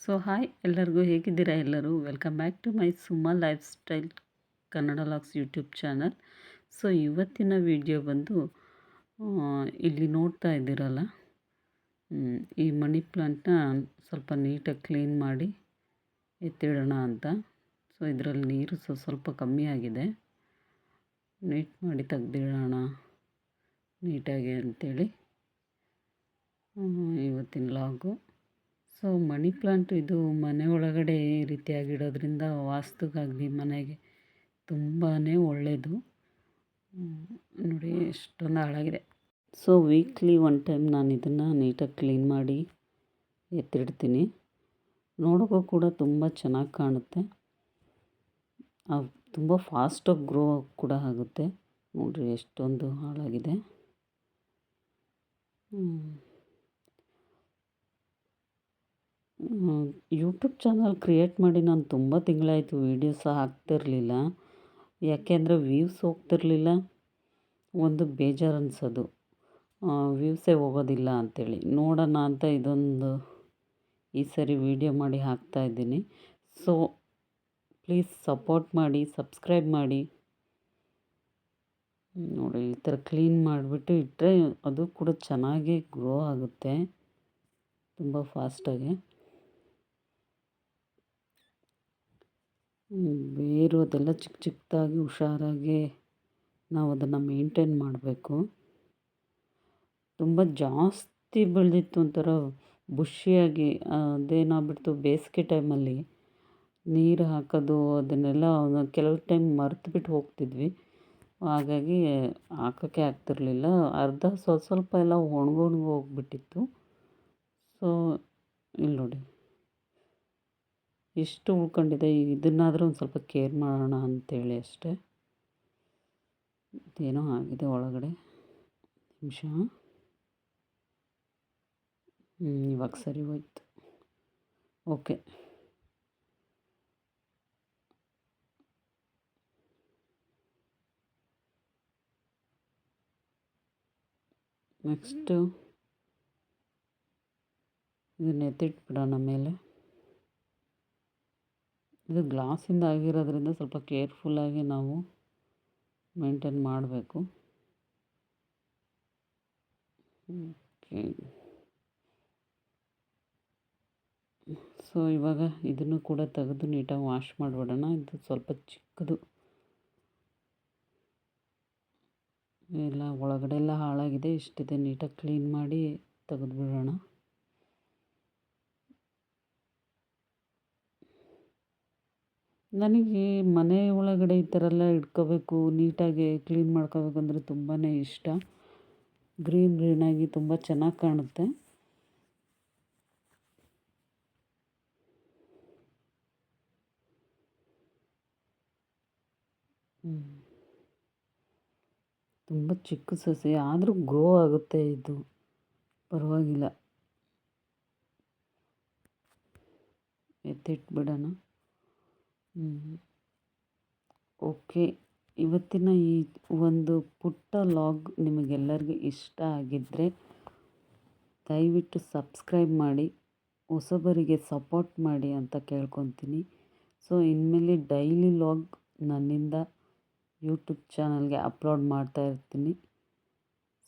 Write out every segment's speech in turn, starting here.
So hi ಎಲ್ಲರಿಗೂ ಹೇಗಿದ್ದೀರಾ ಎಲ್ಲರೂ welcome back to my Suma lifestyle Kannada vlogs YouTube channel. So ಇವತ್ತಿನ ವಿಡಿಯೋ ಬಂದು ಇಲ್ಲಿ ನೋಡ್ತಾ ಇದ್ದೀರಲ್ಲ, ಈ ಮನಿ ಪ್ಲಾಂಟ್ನ ಸ್ವಲ್ಪ ನೀಟಾಗಿ ಕ್ಲೀನ್ ಮಾಡಿ ಎತ್ತಿಡೋಣ ಅಂತ. ಸೊ ಇದರಲ್ಲಿ ನೀರು ಸ್ವಲ್ಪ ಕಮ್ಮಿ ಆಗಿದೆ, ನೀಟ್ ಮಾಡಿ ತೆಗ್ದಿಡೋಣ ನೀಟಾಗಿ ಅಂಥೇಳಿ ಇವತ್ತಿನ ಲಾಗು. ಸೊ ಮನಿ ಪ್ಲಾಂಟ್ ಇದು ಮನೆ ಒಳಗಡೆ ಈ ರೀತಿಯಾಗಿಡೋದ್ರಿಂದ ವಾಸ್ತುಗಾಗಲಿ ಮನೆಗೆ ತುಂಬಾ ಒಳ್ಳೆಯದು. ನೋಡಿ ಎಷ್ಟೊಂದು ಹಾಳಾಗಿದೆ. ಸೊ ವೀಕ್ಲಿ ಒನ್ ಟೈಮ್ ನಾನು ಇದನ್ನು ನೀಟಾಗಿ ಕ್ಲೀನ್ ಮಾಡಿ ಎತ್ತಿಡ್ತೀನಿ. ನೋಡೋಕ್ಕೂ ಕೂಡ ತುಂಬ ಚೆನ್ನಾಗಿ ಕಾಣುತ್ತೆ, ತುಂಬ ಫಾಸ್ಟಾಗಿ ಗ್ರೋ ಕೂಡ ಆಗುತ್ತೆ. ನೋಡಿರಿ ಎಷ್ಟೊಂದು ಹಾಳಾಗಿದೆ. ಯೂಟ್ಯೂಬ್ ಚಾನಲ್ ಕ್ರಿಯೇಟ್ ಮಾಡಿ ನಾನು ತುಂಬ ತಿಂಗಳಾಯಿತು, ವೀಡಿಯೋಸ್ ಹಾಕ್ತಿರಲಿಲ್ಲ. ಯಾಕೆಂದರೆ ವ್ಯೂಸ್ ಹೋಗ್ತಿರ್ಲಿಲ್ಲ. ಒಂದು ಬೇಜಾರು ಅನಿಸೋದು, ವ್ಯೂಸೇ ಹೋಗೋದಿಲ್ಲ ಅಂಥೇಳಿ. ನೋಡೋಣ ಅಂತ ಇದೊಂದು ಈ ಸರಿ ವೀಡಿಯೋ ಮಾಡಿ ಹಾಕ್ತಾಯಿದ್ದೀನಿ. ಸೊ ಪ್ಲೀಸ್ ಸಪೋರ್ಟ್ ಮಾಡಿ, ಸಬ್ಸ್ಕ್ರೈಬ್ ಮಾಡಿ. ನೋಡಿ ಈ ಥರ ಕ್ಲೀನ್ ಮಾಡಿಬಿಟ್ಟು ಇಟ್ಟರೆ ಅದು ಕೂಡ ಚೆನ್ನಾಗಿ ಗ್ರೋ ಆಗುತ್ತೆ ತುಂಬ ಫಾಸ್ಟಾಗಿ. ಬೇರು ಅದೆಲ್ಲ ಚಿಕ್ಕ ಚಿಕ್ಕದಾಗಿ ಹುಷಾರಾಗಿ ನಾವು ಅದನ್ನು ಮೇಂಟೈನ್ ಮಾಡಬೇಕು. ತುಂಬ ಜಾಸ್ತಿ ಬೆಳೆದಿತ್ತು, ಒಂಥರ ಬುಷಿಯಾಗಿ. ಅದೇನಾಗ್ಬಿಡ್ತು, ಬೇಸಿಗೆ ಟೈಮಲ್ಲಿ ನೀರು ಹಾಕೋದು ಅದನ್ನೆಲ್ಲ ಕೆಲವು ಟೈಮ್ ಮರೆತುಬಿಟ್ಟು ಹೋಗ್ತಿದ್ವಿ. ಹಾಗಾಗಿ ಹಾಕೋಕ್ಕೆ ಆಗ್ತಿರ್ಲಿಲ್ಲ. ಅರ್ಧ ಸ್ವಲ್ಪ ಎಲ್ಲ ಒಣಗೊಂಡು ಹೋಗ್ಬಿಟ್ಟಿತ್ತು. ಸೊ ಇಲ್ಲಿ ನೋಡಿ ಎಷ್ಟು ಉಳ್ಕೊಂಡಿದೆ. ಇದನ್ನಾದರೂ ಒಂದು ಸ್ವಲ್ಪ ಕೇರ್ ಮಾಡೋಣ ಅಂಥೇಳಿ ಅಷ್ಟೇ. ಇದೇನೋ ಆಗಿದೆ ಒಳಗಡೆ. ನಿಮಿಷ, ಇವಾಗ ಸರಿ ಹೋಯ್ತು. ಓಕೆ, ನೆಕ್ಸ್ಟು ಇದನ್ನ ಎತ್ತಿಟ್ಬಿಡೋಣ ಮೇಲೆ. ಇದು ಗ್ಲಾಸಿಂದ ಆಗಿರೋದ್ರಿಂದ ಸ್ವಲ್ಪ ಕೇರ್ಫುಲ್ಲಾಗಿ ನಾವು ಮೇಂಟೈನ್ ಮಾಡಬೇಕು. ಓಕೆ, ಸೊ ಇವಾಗ ಇದನ್ನು ಕೂಡ ತೆಗೆದು ನೀಟಾಗಿ ವಾಶ್ ಮಾಡಿಬಿಡೋಣ. ಇದು ಸ್ವಲ್ಪ ಚಿಕ್ಕದು, ಎಲ್ಲ ಒಳಗಡೆ ಎಲ್ಲ ಹಾಳಾಗಿದೆ. ಇಷ್ಟಿದೆ, ನೀಟಾಗಿ ಕ್ಲೀನ್ ಮಾಡಿ ತೆಗೆದುಬಿಡೋಣ. ನನಗೆ ಮನೆ ಒಳಗಡೆ ಈ ಥರ ಎಲ್ಲ ಇಟ್ಕೋಬೇಕು, ನೀಟಾಗಿ ಕ್ಲೀನ್ ಮಾಡ್ಕೋಬೇಕು ಅಂದರೆ ತುಂಬಾ ಇಷ್ಟ. ಗ್ರೀನಾಗಿ ತುಂಬ ಚೆನ್ನಾಗಿ ಕಾಣುತ್ತೆ. ತುಂಬ ಚಿಕ್ಕ ಸಸಿ ಆದರೂ ಗ್ರೋ ಆಗುತ್ತೆ, ಇದು ಪರವಾಗಿಲ್ಲ. ಎತ್ತಿಟ್ಬಿಡೋಣ. ಓಕೆ, ಇವತ್ತಿನ ಈ ಒಂದು ಪುಟ್ಟ ಲಾಗ್ ನಿಮಗೆಲ್ಲರಿಗೂ ಇಷ್ಟ ಆಗಿದ್ದರೆ ದಯವಿಟ್ಟು ಸಬ್ಸ್ಕ್ರೈಬ್ ಮಾಡಿ, ಹೊಸಬರಿಗೆ ಸಪೋರ್ಟ್ ಮಾಡಿ ಅಂತ ಕೇಳ್ಕೊತೀನಿ. ಸೊ ಇನ್ಮೇಲೆ ಡೈಲಿ ಲಾಗ್ ನನ್ನಿಂದ ಯೂಟ್ಯೂಬ್ ಚಾನಲ್ಗೆ ಅಪ್ಲೋಡ್ ಮಾಡ್ತಾ ಇರ್ತೀನಿ.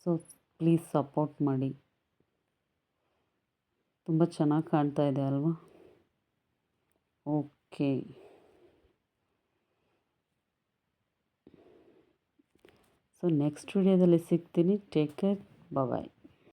ಸೊ ಪ್ಲೀಸ್ ಸಪೋರ್ಟ್ ಮಾಡಿ. ತುಂಬ ಚೆನ್ನಾಗಿ ಕಾಣ್ತಾ ಇದೆ ಅಲ್ವಾ? ಓಕೆ, ಸೊ ನೆಕ್ಸ್ಟ್ ವಿಡಿಯೋದಲ್ಲಿ ಸಿಗ್ತೀನಿ. ಟೇಕ್ ಕೇರ್, ಬಾಯ್.